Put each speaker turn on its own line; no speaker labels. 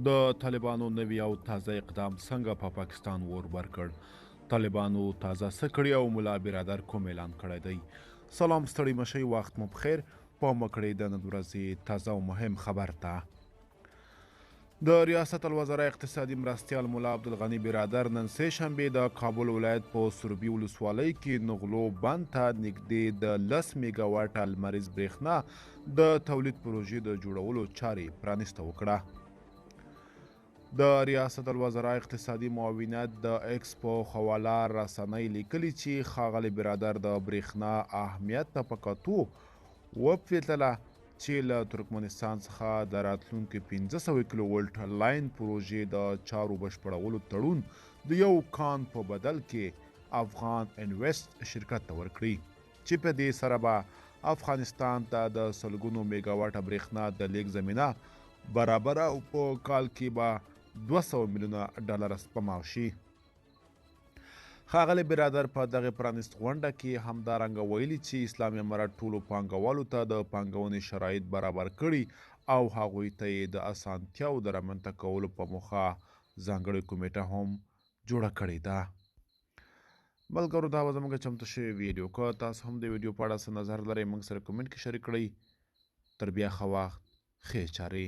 د طالبانو نوي او تازه اقدام څنګه په پاکستان اور بر کړ؟ طالبانو تازه څه کړي او ملا برادر کوم اعلان کړی دی؟ سلام ستړي مشئ، وخت مو بخیر. په مکړې د نن ورځې تازه او مهم خبر ته د ریاست الوزرا اقتصادي مرستیال ملا عبدالغني برادر نن سه شنبې د کابل ولایت په سروبي ولسوالۍ کې نغلو بند ته نږدې د 10 میګا واټه لمریز برېښنا د تولید پروژې د جوړولو چارې پرانیسته وکړه. د ریاست الوزرا اقتصادي معاونیت د ایکس په حواله رسنۍ لیکلي چې ښاغلی برادر د برېښنا اهمیت ته په کتو وپوهېدله چې له ترکمنستان څخه د راتلونکي 500 کیلو ولټ لاین پروژې د چارو بشپړولو تړون د یو کان په بدل کې افغان انویسټ شرکت ته ورکړي چې په دې سره به افغانستان ته د سلګونو میګا واټه برېښنا د لیږد زمینه برابره او په کال کې به 200 میلیونه ډالر سپما شي. ښاغلی برادر په دغه پرانیست غونډه کې همدارنګه ویلي چې اسلامي امارت ټولو پانګوالو ته د پانګونې شرایط برابر کړي او هغوی ته یې د اسانتیاو د رامنځته کولو په موخه ځانګړې کمیټه هم جوړه کړې ده. ملګرو، دا به زموږ چمتو شوې ویډیو. که تاسو هم د ویډیو په اړه څه نظر لرئ موږ سره کمنټ کې شریک کړئ. تر بیا ښه وخت، ښې چارې.